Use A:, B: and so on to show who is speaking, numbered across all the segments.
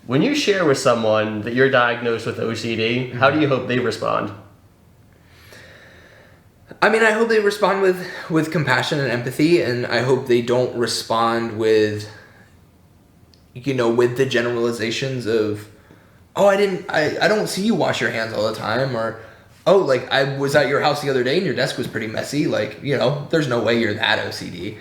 A: When you share with someone that you're diagnosed with OCD, how do you hope they respond?
B: I mean, I hope they respond with compassion and empathy, and I hope they don't respond with, with the generalizations of, oh, I don't see you wash your hands all the time, or, oh, like, I was at your house the other day and your desk was pretty messy, like, there's no way you're that OCD.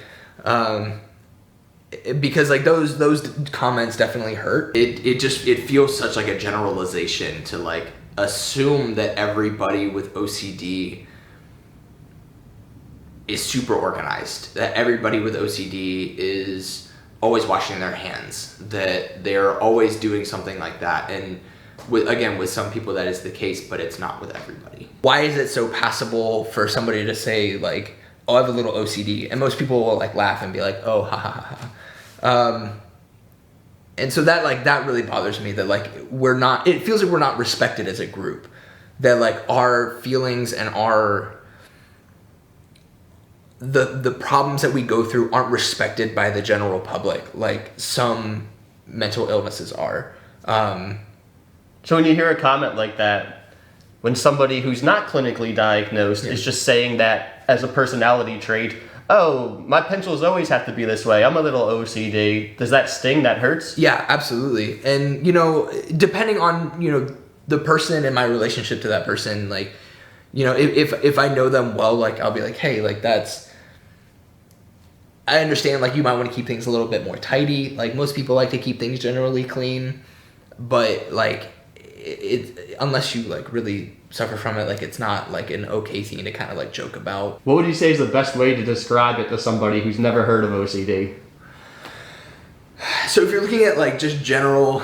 B: Because like those comments definitely hurt. It feels such like a generalization to like assume that everybody with OCD is super organized, that everybody with OCD is always washing their hands, that they're always doing something like that. And with some people that is the case, but it's not with everybody. Why is it so passable for somebody to say like, oh, I have a little OCD, and most people will like laugh and be like, oh, ha ha ha ha. And so that really bothers me, that like it feels like we're not respected as a group, that like our feelings and the problems that we go through aren't respected by the general public, like some mental illnesses are.
A: So when you hear a comment like that, when somebody who's not clinically diagnosed is just saying that as a personality trait, oh, my pencils always have to be this way, I'm a little OCD, does that sting? That hurts?
B: Yeah, absolutely. And, depending on, the person and my relationship to that person, like, if I know them well, like, I'll be like, hey, like, I understand, like, you might want to keep things a little bit more tidy. Like, most people like to keep things generally clean, but, like, unless you, like, really suffer from it, like, it's not, like, an okay thing to kind of, like, joke about.
A: What would you say is the best way to describe it to somebody who's never heard of OCD?
B: So if you're looking at, like, just general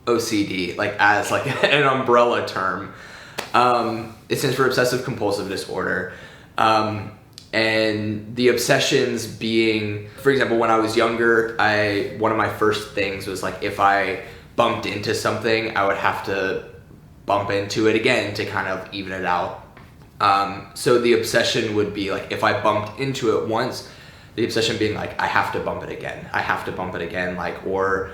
B: OCD, like, as, like, an umbrella term, it stands for Obsessive Compulsive Disorder. And the obsessions being, for example, when I was younger, one of my first things was, like, if I bumped into something, I would have to bump into it again to kind of even it out. So the obsession would be like, if I bumped into it once, the obsession being like, I have to bump it again. I have to bump it again. Like, or,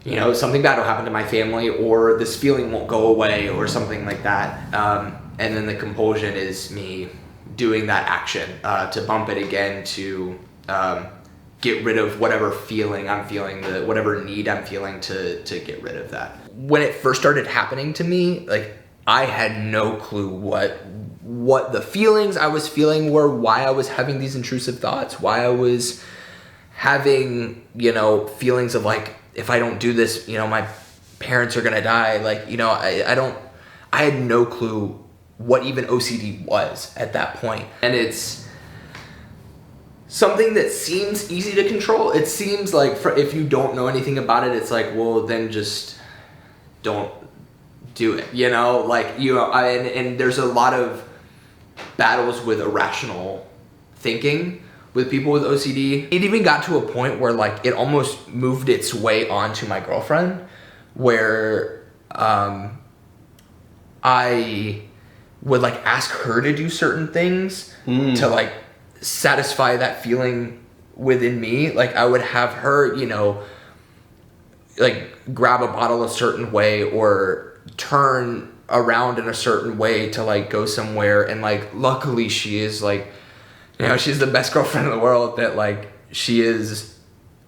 B: something bad will happen to my family, or this feeling won't go away, or something like that. And then the compulsion is me doing that action, to bump it again, to get rid of whatever feeling I'm feeling, whatever need I'm feeling to get rid of that. When it first started happening to me, like, I had no clue what the feelings I was feeling were, why I was having these intrusive thoughts, why I was having, feelings of like, if I don't do this, my parents are gonna die. Like, I had no clue what even OCD was at that point. And it's something that seems easy to control. It seems like if you don't know anything about it, it's like, well, then just don't do it, and there's a lot of battles with irrational thinking with people with OCD. It even got to a point where like it almost moved its way onto my girlfriend, where I would like ask her to do certain things to like satisfy that feeling within me. Like I would have her, like grab a bottle a certain way or turn around in a certain way to like go somewhere. And like, luckily she is like, she's the best girlfriend in the world, that like she is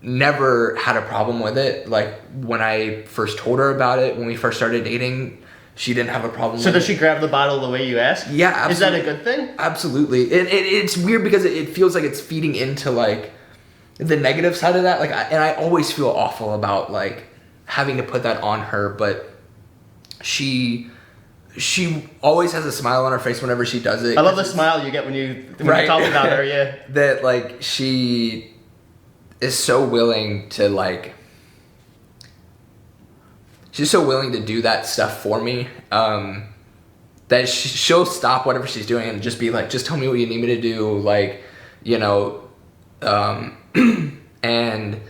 B: never had a problem with it. Like when I first told her about it, when we first started dating, she didn't have a problem with it.
A: So does she grab the bottle the way you ask?
B: Yeah, absolutely.
A: Is that a good thing?
B: Absolutely. It's weird because it feels like it's feeding into like the negative side of that. Like, I always feel awful about like having to put that on her, but she always has a smile on her face whenever she does it.
A: I love the smile you get when you talk about her, yeah.
B: That like she is so willing to like, she's so willing to do that stuff for me, that she'll stop whatever she's doing and just be like, just tell me what you need me to do. Like, and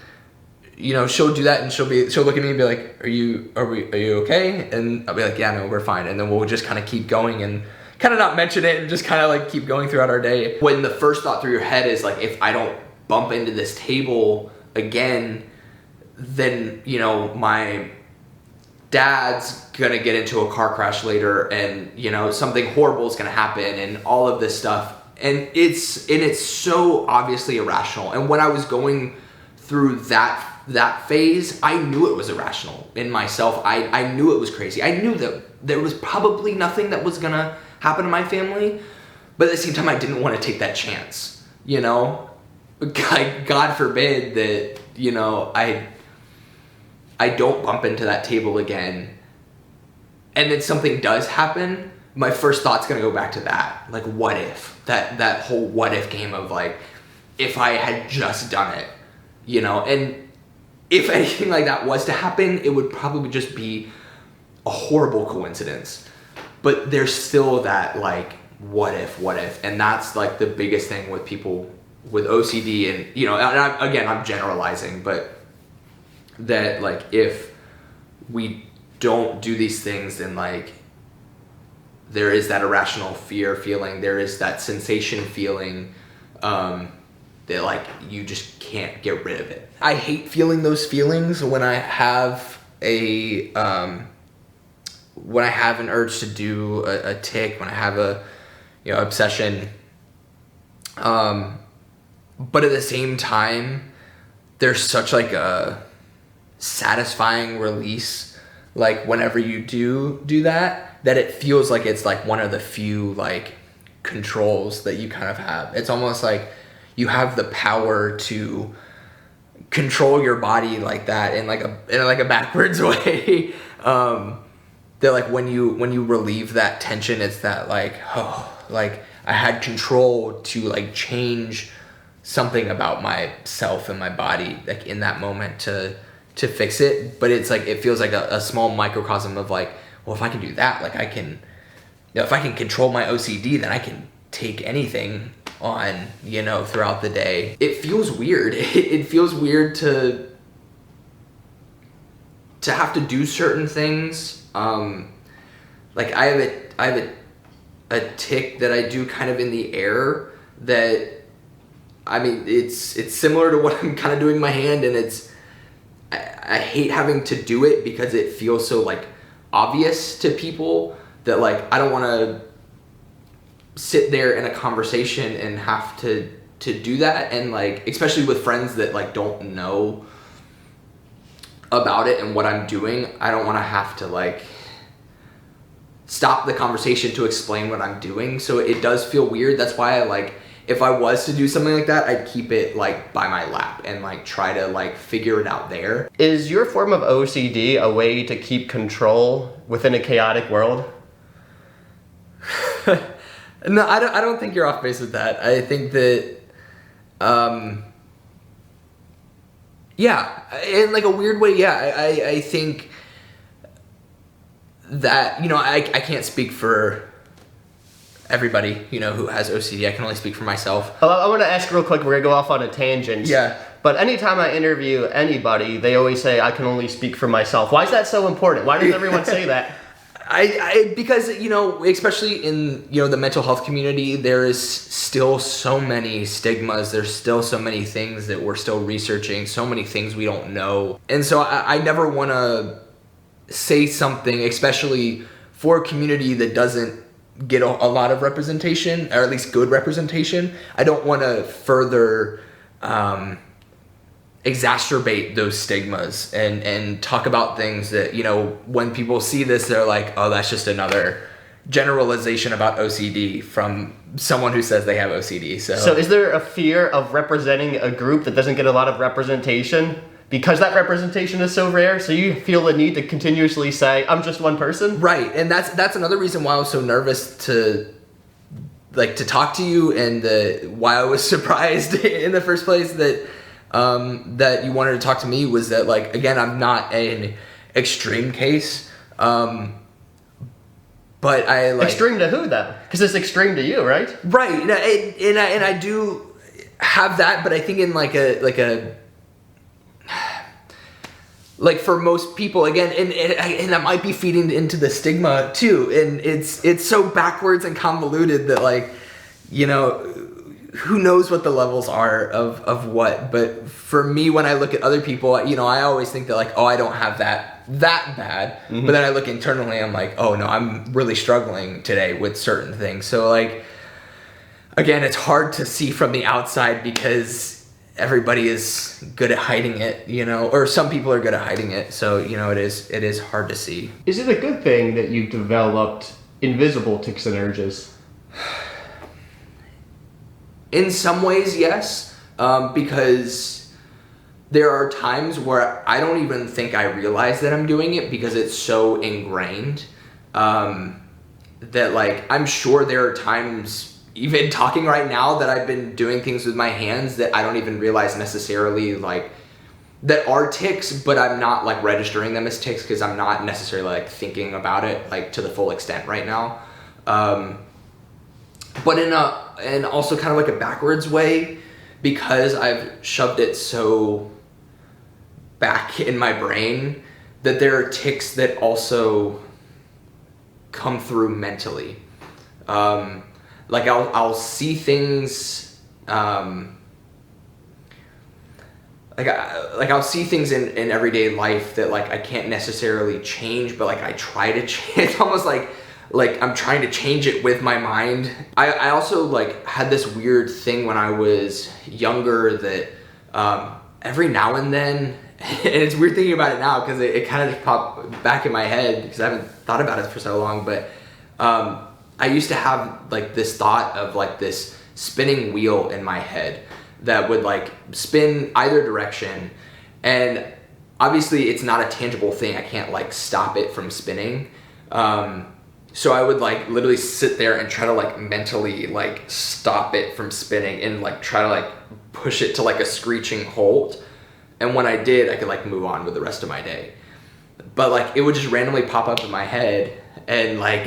B: she'll do that, and she'll look at me and be like, are you okay? And I'll be like, yeah, no, we're fine. And then we'll just kind of keep going and kind of not mention it and just kind of like keep going throughout our day. When the first thought through your head is like, if I don't bump into this table again, then, you know, my dad's gonna get into a car crash later, and, you know, something horrible is gonna happen, and all of this stuff. And it's so obviously irrational. And when I was going through that phase, I knew it was irrational in myself. I knew it was crazy. I knew that there was probably nothing that was gonna happen to my family, but at the same time, I didn't want to take that chance, you know? God forbid that, you know, I don't bump into that table again, and then something does happen. My first thought's gonna go back to that. Like, what if? That whole what if game of like, if I had just done it, you know? And if anything like that was to happen, it would probably just be a horrible coincidence. But there's still that like, what if? And that's like the biggest thing with people with OCD, and, you know, and I'm generalizing, but that like, if we don't do these things, then like, there is that irrational fear feeling, there is that sensation feeling, that like, you just can't get rid of it. I hate feeling those feelings when I have an urge to do a tic, when I have a, you know, obsession. But at the same time, there's such like a satisfying release, like whenever you do that it feels like it's like one of the few like controls that you kind of have. It's almost like you have the power to control your body like that in like a backwards way. That like when you relieve that tension, it's that like, oh, like I had control to like change something about myself and my body like in that moment to fix it. But it's like, it feels like a small microcosm of like, well, if I can do that, like I can, you know, if I can control my OCD, then I can take anything on, you know, throughout the day. It feels weird. It feels weird to have to do certain things. Like I have a tic that I do kind of in the air that, I mean, it's similar to what I'm kind of doing in my hand, and I hate having to do it because it feels so like obvious to people that like, I don't want to sit there in a conversation and have to do that. And like, especially with friends that like don't know about it and what I'm doing, I don't want to have to like stop the conversation to explain what I'm doing. So it does feel weird. That's why I like, if I was to do something like that, I'd keep it like by my lap and like try to like figure it out there.
A: Is your form of OCD a way to keep control within a chaotic world?
B: No, I don't think you're off base with that. I think that, yeah, in like a weird way, yeah, I think that, you know, I can't speak for everybody, you know, who has OCD. I can only speak for myself.
A: I want to ask real quick, we're going to go off on a tangent.
B: Yeah.
A: But anytime I interview anybody, they always say, I can only speak for myself. Why is that so important? Why does everyone say that?
B: Because, you know, especially in, you know, the mental health community, there is still so many stigmas. There's still so many things that we're still researching, so many things we don't know. And so I never want to say something, especially for a community that doesn't get a lot of representation, or at least good representation. I don't want to further exacerbate those stigmas and talk about things that, you know, when people see this, they're like, oh, that's just another generalization about OCD from someone who says they have OCD. So
A: is there a fear of representing a group that doesn't get a lot of representation? Because that representation is so rare, so you feel the need to continuously say, I'm just one person?
B: Right, and that's another reason why I was so nervous to talk to you, and why I was surprised in the first place that you wanted to talk to me, was that, like, again, I'm not an extreme case, but I like...
A: Extreme to who, though? Because it's extreme to you, right?
B: Right, and I do have that, but I think in like for most people, again, and I might be feeding into the stigma too, and it's so backwards and convoluted that, like, you know, who knows what the levels are of what, but for me, when I look at other people, you know, I always think that like, oh, I don't have that bad, but then I look internally, I'm like, oh no, I'm really struggling today with certain things. So like, again, it's hard to see from the outside because everybody is good at hiding it, you know, or some people are good at hiding it. So, you know, it is hard to see.
A: Is it a good thing that you developed invisible tics and urges?
B: In some ways, yes, because there are times where I don't even think I realize that I'm doing it because it's so ingrained that like, I'm sure there are times, even talking right now, that I've been doing things with my hands that I don't even realize necessarily like that are tics, but I'm not like registering them as tics because I'm not necessarily like thinking about it like to the full extent right now. But and also kind of like a backwards way, because I've shoved it so back in my brain that there are tics that also come through mentally. Like I'll see things, like I'll see things in everyday life that like I can't necessarily change, but like I try to change. It's almost like I'm trying to change it with my mind. I also like had this weird thing when I was younger that every now and then, and it's weird thinking about it now because it kind of just popped back in my head because I haven't thought about it for so long, but I used to have like this thought of like this spinning wheel in my head that would like spin either direction, and obviously it's not a tangible thing. I can't like stop it from spinning. So I would like literally sit there and try to like mentally like stop it from spinning and like try to like push it to like a screeching halt. And when I did, I could like move on with the rest of my day. But like it would just randomly pop up in my head and like,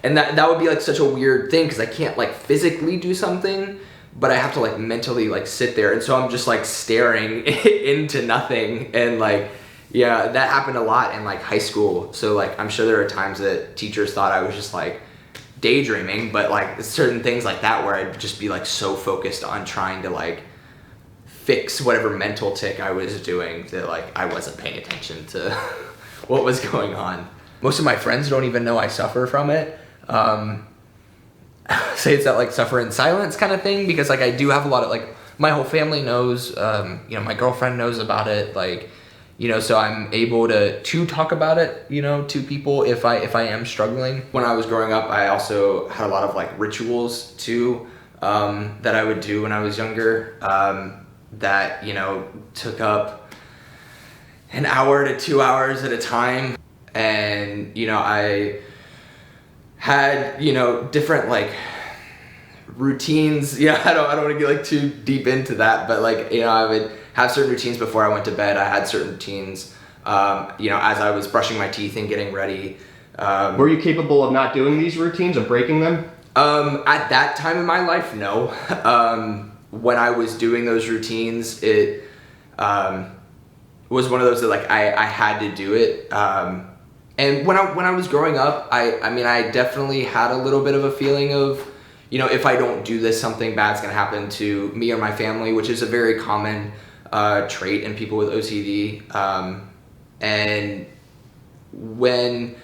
B: and that would be like such a weird thing because I can't like physically do something, but I have to like mentally like sit there. And so I'm just like staring into nothing and like, yeah, that happened a lot in like high school. So like I'm sure there are times that teachers thought I was just like daydreaming, but like certain things like that where I'd just be like so focused on trying to like fix whatever mental tic I was doing that like I wasn't paying attention to what was going on. Most of my friends don't even know I suffer from it. Say it's that like suffer in silence kind of thing, because like I do have a lot of like my whole family knows, you know, my girlfriend knows about it, like, you know, so I'm able to talk about it, you know, to people if I am struggling. When I was growing up, I also had a lot of like rituals too, that I would do when I was younger, that, you know, took up an hour to 2 hours at a time. And, you know, I had, you know, different like routines. Yeah, I don't want to get like too deep into that, but like, you know, I would have certain routines before I went to bed. I had certain routines, you know, as I was brushing my teeth and getting ready.
A: Were you capable of not doing these routines, of breaking them?
B: At that time in my life, no. When I was doing those routines, it was one of those that like I had to do it. And when I was growing up, I mean, I definitely had a little bit of a feeling of, you know, if I don't do this, something bad's gonna happen to me or my family, which is a very common trait in people with OCD. And when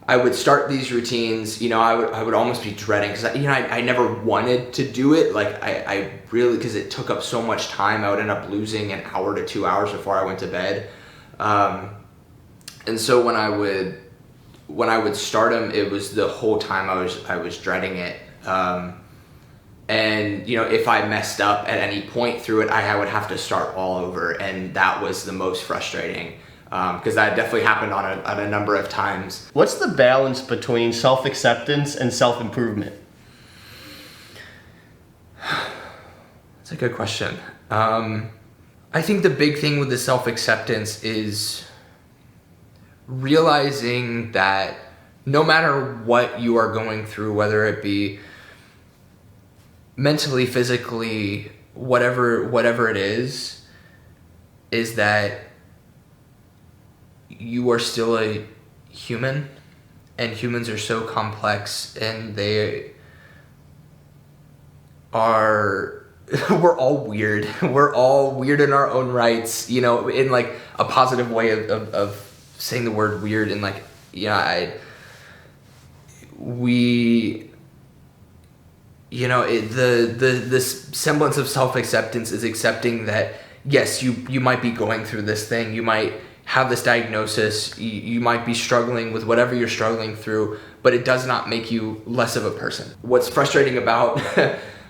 B: I would start these routines, you know, I would almost be dreading because, you know, I never wanted to do it. Like I really, because it took up so much time, I would end up losing an hour to 2 hours before I went to bed. And so when I would start them, it was the whole time I was dreading it. And, you know, if I messed up at any point through it, I would have to start all over. And that was the most frustrating, because that definitely happened on a number of times.
A: What's the balance between self-acceptance and self-improvement?
B: That's a good question. I think the big thing with the self-acceptance is realizing that no matter what you are going through, whether it be mentally, physically, whatever it is that you are still a human, and humans are so complex, and they are we're all weird. We're all weird in our own rights, you know, in like a positive way of saying the word weird. And like, yeah, you know, the semblance of self-acceptance is accepting that, yes, you might be going through this thing. You might have this diagnosis. You might be struggling with whatever you're struggling through, but it does not make you less of a person. What's frustrating about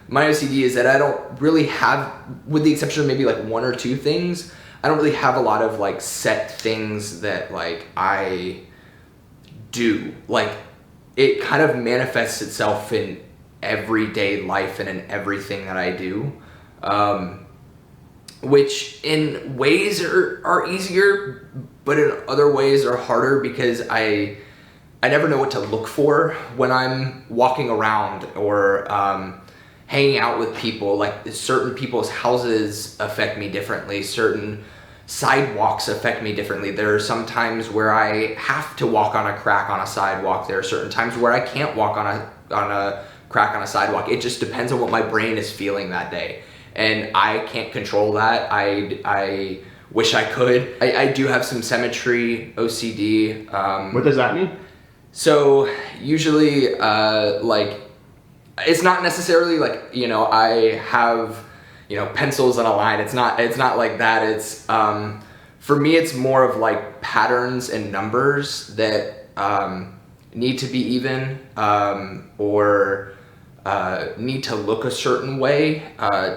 B: my OCD is that I don't really have, with the exception of maybe like one or two things, I don't really have a lot of like set things that like I do. Like it kind of manifests itself in everyday life and in everything that I do, which in ways are easier, but in other ways are harder because I never know what to look for when I'm walking around or hanging out with people. Like certain people's houses affect me differently, certain sidewalks affect me differently. There are some times where I have to walk on a crack on a sidewalk. There are certain times where I can't walk on a crack on a sidewalk. It just depends on what my brain is feeling that day, and I can't control that. I wish I could. I do have some symmetry OCD.
A: What does that mean?
B: So usually like it's not necessarily like, you know, I have, you know, pencils in a line. It's not like that. It's for me it's more of like patterns and numbers that need to be even, or need to look a certain way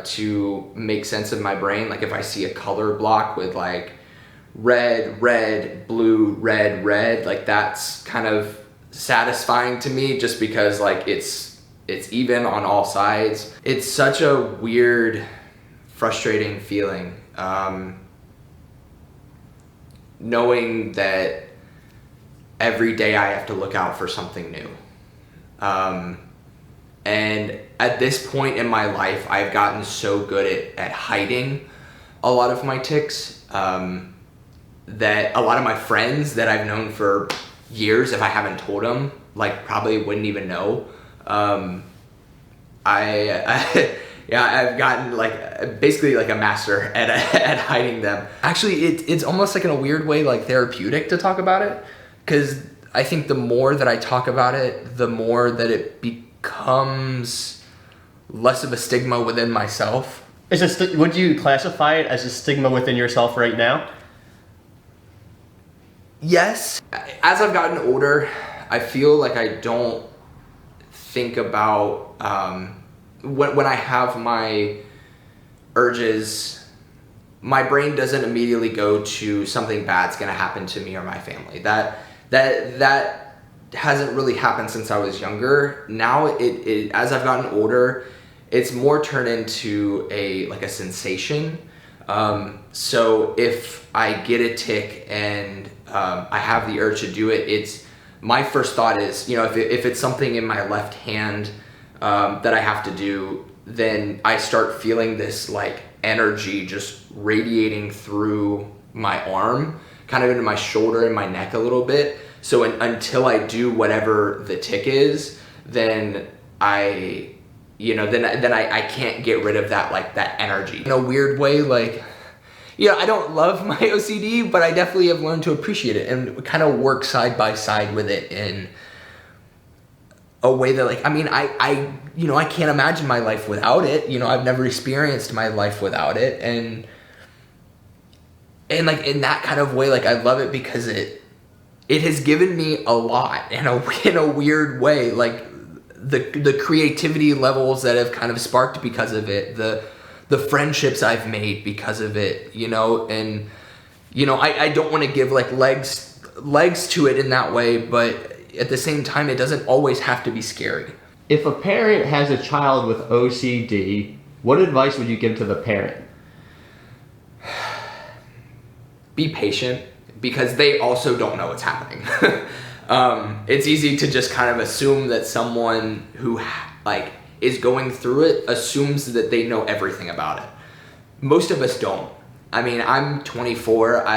B: to make sense of my brain. Like if I see a color block with like red, blue, red, like that's kind of satisfying to me just because like it's even on all sides. It's such a weird, frustrating feeling, knowing that every day I have to look out for something new. And at this point in my life, I've gotten so good at hiding a lot of my tics, that a lot of my friends that I've known for years, if I haven't told them, like probably wouldn't even know. I've gotten like basically like a master at hiding them. Actually, it's almost like in a weird way like therapeutic to talk about it, because I think the more that I talk about it, the more that it becomes less of a stigma within myself.
A: Would you classify it as a stigma within yourself right now?
B: Yes. As I've gotten older, I feel like I don't think about when I have my urges, my brain doesn't immediately go to something bad's gonna happen to me or my family. That hasn't really happened since I was younger. Now it as I've gotten older, it's more turned into a sensation. So if I get a tic and I have the urge to do it, it's my first thought is, you know, if it's something in my left hand that I have to do, then I start feeling this like energy just radiating through my arm, kind of into my shoulder and my neck a little bit. So until I do whatever the tic is, then I can't get rid of that, like that energy. In a weird way, like, you know, I don't love my OCD, but I definitely have learned to appreciate it and kind of work side by side with it in a way that, like, I mean, I can't imagine my life without it. You know, I've never experienced my life without it. And like in that kind of way, like I love it because it has given me a lot in a weird way. Like the creativity levels that have kind of sparked because of it, the friendships I've made because of it, you know, and, you know, I don't want to give like legs to it in that way, but at the same time, it doesn't always have to be scary.
A: If a parent has a child with OCD, what advice would you give to the parent?
B: Be patient, because they also don't know what's happening. It's easy to just kind of assume that someone who like is going through it assumes that they know everything about it. Most of us don't. I mean, I'm 24.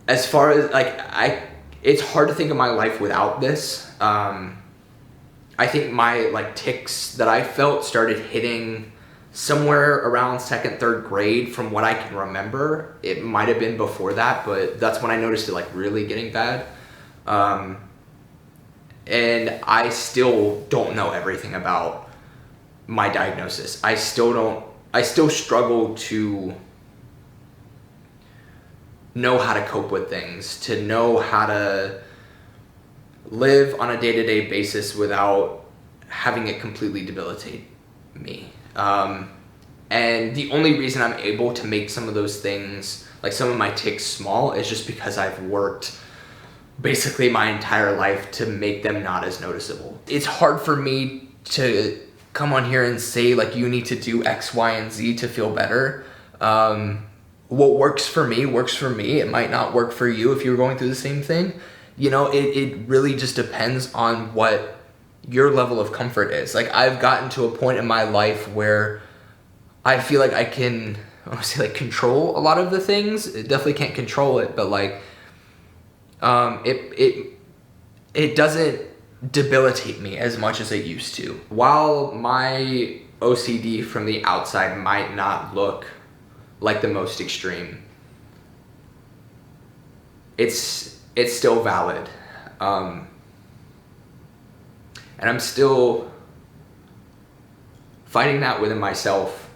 B: As far as like, it's hard to think of my life without this. I think my like tics that I felt started hitting somewhere around second, third grade from what I can remember. It might have been before that, but that's when I noticed it like really getting bad. And I still don't know everything about my diagnosis. I still struggle to know how to cope with things, to know how to live on a day-to-day basis without having it completely debilitate me. And the only reason I'm able to make some of those things, like some of my tics, small is just because I've worked basically my entire life to make them not as noticeable. It's hard for me to come on here and say like you need to do X, Y, and Z to feel better. What works for me works for me. It might not work for you if you're going through the same thing. You know, it really just depends on what your level of comfort is. Like I've gotten to a point in my life where I feel like I can, I want to say like control a lot of the things. It definitely can't control it, but like it doesn't debilitate me as much as it used to. While my OCD from the outside might not look like the most extreme, it's still valid. And I'm still fighting that within myself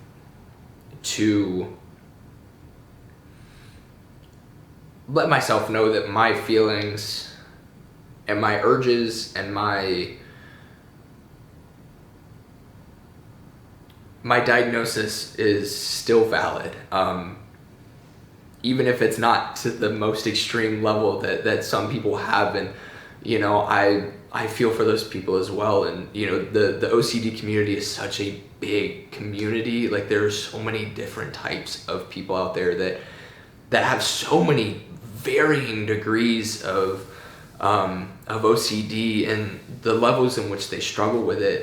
B: to let myself know that my feelings and my urges and my diagnosis is still valid. Even if it's not to the most extreme level that some people have. And, you know, I feel for those people as well. And, you know, the OCD community is such a big community. Like there's so many different types of people out there that have so many varying degrees of OCD and the levels in which they struggle with it.